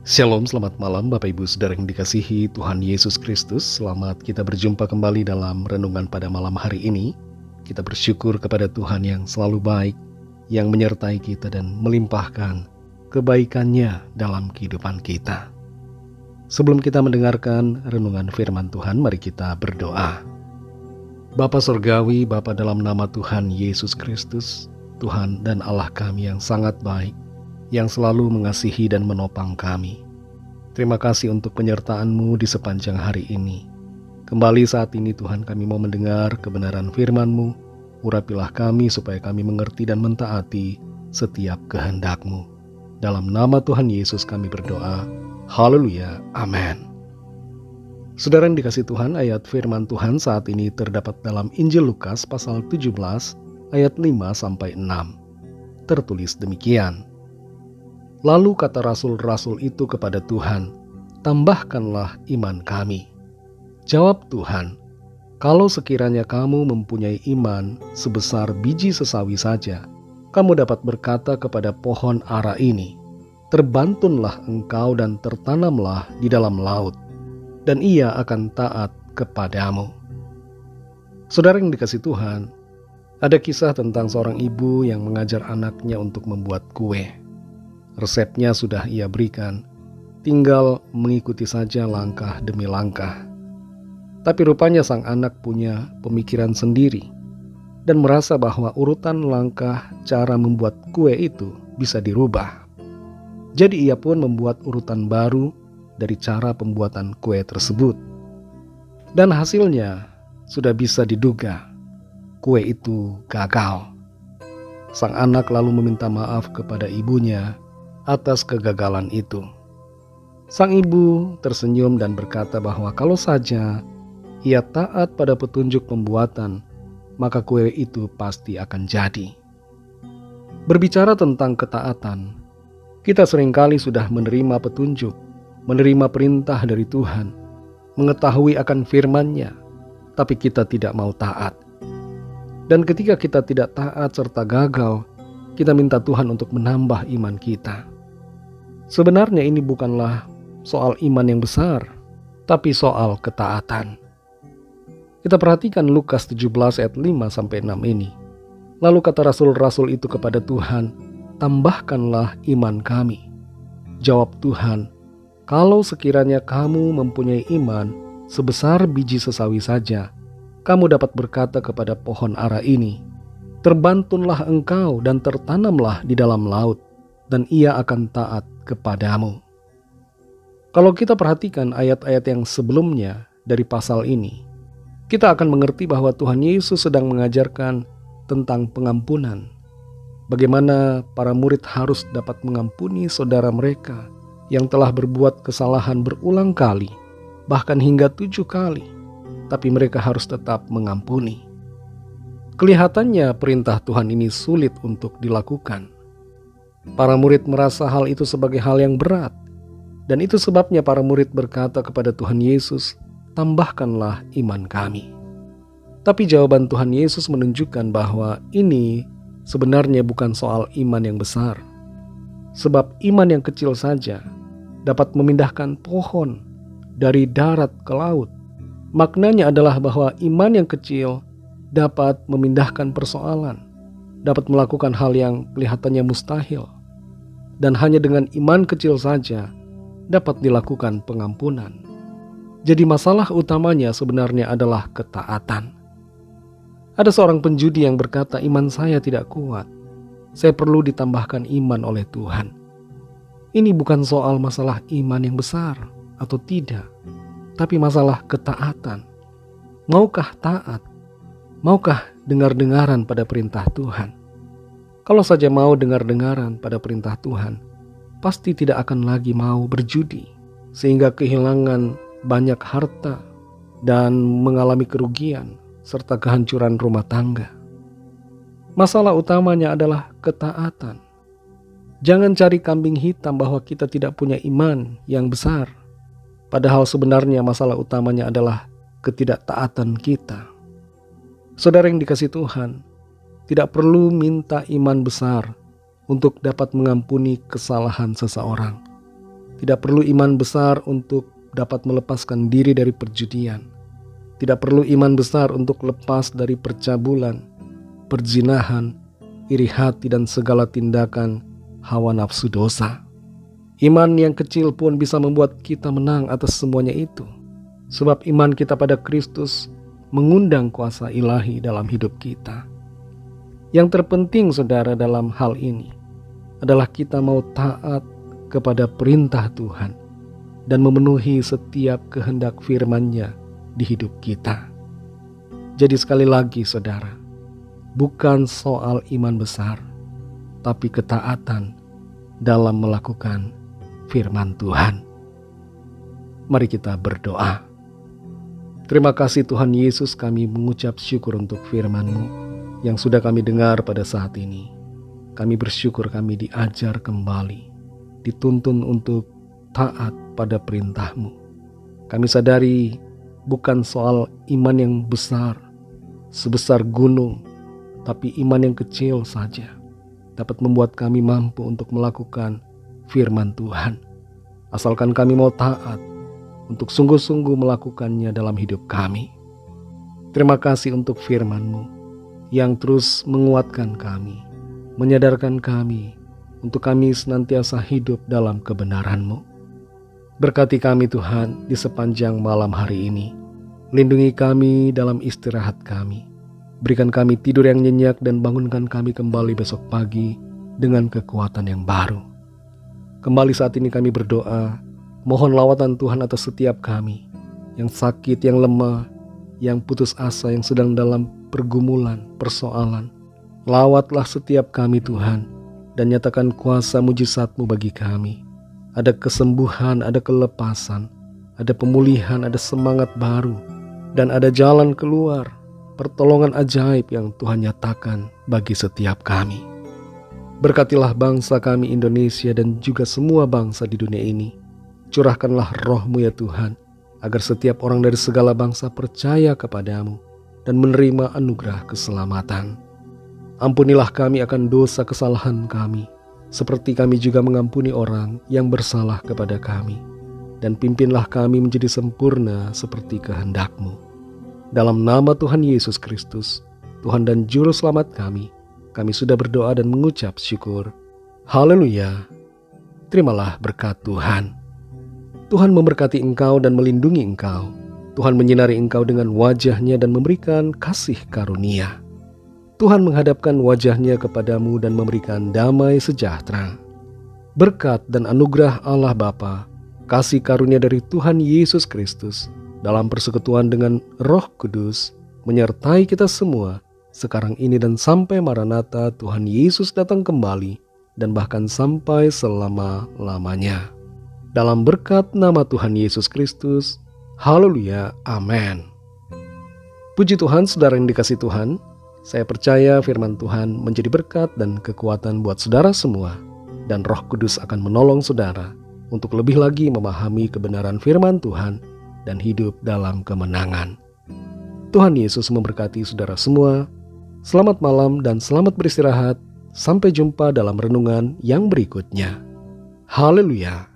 Shalom, selamat malam Bapak Ibu Saudara yang dikasihi Tuhan Yesus Kristus. Selamat kita berjumpa kembali dalam renungan pada malam hari ini. Kita bersyukur kepada Tuhan yang selalu baik, yang menyertai kita dan melimpahkan kebaikannya dalam kehidupan kita. Sebelum kita mendengarkan renungan firman Tuhan, mari kita berdoa. Bapa Surgawi, Bapa dalam nama Tuhan Yesus Kristus, Tuhan dan Allah kami yang sangat baik, yang selalu mengasihi dan menopang kami. Terima kasih untuk penyertaan-Mu di sepanjang hari ini. Kembali saat ini Tuhan, kami mau mendengar kebenaran firman-Mu. Urapilah kami supaya kami mengerti dan mentaati setiap kehendak-Mu. Dalam nama Tuhan Yesus kami berdoa. Haleluya. Amin. Saudara yang dikasihi Tuhan, ayat firman Tuhan saat ini terdapat dalam Injil Lukas pasal 17 ayat 5-6. Tertulis demikian. Lalu kata rasul-rasul itu kepada Tuhan, "Tambahkanlah iman kami." Jawab Tuhan, "Kalau sekiranya kamu mempunyai iman sebesar biji sesawi saja, kamu dapat berkata kepada pohon ara ini, 'Terbantunlah engkau dan tertanamlah di dalam laut,' dan ia akan taat kepadamu." Saudara yang dikasihi Tuhan, ada kisah tentang seorang ibu yang mengajar anaknya untuk membuat kue. Resepnya sudah ia berikan, tinggal mengikuti saja langkah demi langkah. Tapi rupanya sang anak punya pemikiran sendiri dan merasa bahwa urutan langkah cara membuat kue itu bisa dirubah. Jadi ia pun membuat urutan baru dari cara pembuatan kue tersebut. Dan hasilnya sudah bisa diduga, kue itu gagal. Sang anak lalu meminta maaf kepada ibunya atas kegagalan itu. Sang ibu tersenyum dan berkata bahwa kalau saja ia taat pada petunjuk pembuatan, maka kue itu pasti akan jadi. Berbicara tentang ketaatan, kita seringkali sudah menerima petunjuk, menerima perintah dari Tuhan, mengetahui akan firman-Nya, tapi kita tidak mau taat. Dan ketika kita tidak taat serta gagal, kita minta Tuhan untuk menambah iman kita. Sebenarnya ini bukanlah soal iman yang besar, tapi soal ketaatan. Kita perhatikan Lukas 17 ayat 5-6 ini. Lalu kata rasul-rasul itu kepada Tuhan, "Tambahkanlah iman kami." Jawab Tuhan, "Kalau sekiranya kamu mempunyai iman sebesar biji sesawi saja, kamu dapat berkata kepada pohon ara ini, 'Terbantunlah engkau dan tertanamlah di dalam laut,' dan ia akan taat kepadamu." Kalau kita perhatikan ayat-ayat yang sebelumnya dari pasal ini, kita akan mengerti bahwa Tuhan Yesus sedang mengajarkan tentang pengampunan. Bagaimana para murid harus dapat mengampuni saudara mereka yang telah berbuat kesalahan berulang kali, bahkan hingga 7 kali, tapi mereka harus tetap mengampuni. Kelihatannya perintah Tuhan ini sulit untuk dilakukan. Para murid merasa hal itu sebagai hal yang berat, dan itu sebabnya para murid berkata kepada Tuhan Yesus, "Tambahkanlah iman kami." Tapi jawaban Tuhan Yesus menunjukkan bahwa ini sebenarnya bukan soal iman yang besar. Sebab iman yang kecil saja dapat memindahkan pohon dari darat ke laut. Maknanya adalah bahwa iman yang kecil dapat memindahkan persoalan, dapat melakukan hal yang kelihatannya mustahil. Dan hanya dengan iman kecil saja dapat dilakukan pengampunan. Jadi masalah utamanya sebenarnya adalah ketaatan. Ada seorang penjudi yang berkata, "Iman saya tidak kuat. Saya perlu ditambahkan iman oleh Tuhan." Ini bukan soal masalah iman yang besar atau tidak, tapi masalah ketaatan. Maukah taat? Maukah dengar-dengaran pada perintah Tuhan? Kalau saja mau dengar-dengaran pada perintah Tuhan, pasti tidak akan lagi mau berjudi, sehingga kehilangan banyak harta dan mengalami kerugian serta kehancuran rumah tangga. Masalah utamanya adalah ketaatan. Jangan cari kambing hitam bahwa kita tidak punya iman yang besar, padahal sebenarnya masalah utamanya adalah ketidaktaatan kita. Saudara yang dikasihi Tuhan, tidak perlu minta iman besar untuk dapat mengampuni kesalahan seseorang. Tidak perlu iman besar untuk dapat melepaskan diri dari perjudian. Tidak perlu iman besar untuk lepas dari percabulan, perzinahan, iri hati, dan segala tindakan hawa nafsu dosa. Iman yang kecil pun bisa membuat kita menang atas semuanya itu. Sebab iman kita pada Kristus mengundang kuasa ilahi dalam hidup kita. Yang terpenting saudara dalam hal ini adalah kita mau taat kepada perintah Tuhan dan memenuhi setiap kehendak firman-Nya di hidup kita. Jadi sekali lagi saudara, bukan soal iman besar, tapi ketaatan dalam melakukan firman Tuhan. Mari kita berdoa. Terima kasih Tuhan Yesus, kami mengucap syukur untuk firman-Mu yang sudah kami dengar pada saat ini. Kami bersyukur kami diajar kembali, dituntun untuk taat pada perintah-Mu. Kami sadari bukan soal iman yang besar, sebesar gunung, tapi iman yang kecil saja dapat membuat kami mampu untuk melakukan firman Tuhan. Asalkan kami mau taat untuk sungguh-sungguh melakukannya dalam hidup kami. Terima kasih untuk firman-Mu yang terus menguatkan kami, menyadarkan kami untuk kami senantiasa hidup dalam kebenaran-Mu. Berkati kami Tuhan di sepanjang malam hari ini. Lindungi kami dalam istirahat kami. Berikan kami tidur yang nyenyak dan bangunkan kami kembali besok pagi dengan kekuatan yang baru. Kembali saat ini kami berdoa, mohon lawatan Tuhan atas setiap kami yang sakit, yang lemah, yang putus asa, yang sedang dalam pergumulan, persoalan. Lawatlah setiap kami Tuhan dan nyatakan kuasa mujizat-Mu bagi kami. Ada kesembuhan, ada kelepasan, ada pemulihan, ada semangat baru, dan ada jalan keluar, pertolongan ajaib yang Tuhan nyatakan bagi setiap kami. Berkatilah bangsa kami Indonesia dan juga semua bangsa di dunia ini. Curahkanlah roh-Mu ya Tuhan, agar setiap orang dari segala bangsa percaya kepadamu dan menerima anugerah keselamatan. Ampunilah kami akan dosa kesalahan kami, seperti kami juga mengampuni orang yang bersalah kepada kami. Dan pimpinlah kami menjadi sempurna seperti kehendak-Mu. Dalam nama Tuhan Yesus Kristus, Tuhan dan Juru Selamat kami sudah berdoa dan mengucap syukur. Haleluya. Terimalah berkat Tuhan. Tuhan memberkati engkau dan melindungi engkau. Tuhan menyinari engkau dengan wajah-Nya dan memberikan kasih karunia. Tuhan menghadapkan wajah-Nya kepadamu dan memberikan damai sejahtera. Berkat dan anugerah Allah Bapa, kasih karunia dari Tuhan Yesus Kristus dalam persekutuan dengan Roh Kudus menyertai kita semua sekarang ini dan sampai Maranatha Tuhan Yesus datang kembali dan bahkan sampai selama-lamanya. Dalam berkat nama Tuhan Yesus Kristus, haleluya, amin. Puji Tuhan, saudara yang dikasihi Tuhan, saya percaya firman Tuhan menjadi berkat dan kekuatan buat saudara semua, dan Roh Kudus akan menolong saudara untuk lebih lagi memahami kebenaran firman Tuhan dan hidup dalam kemenangan. Tuhan Yesus memberkati saudara semua. Selamat malam dan selamat beristirahat. Sampai jumpa dalam renungan yang berikutnya. Haleluya.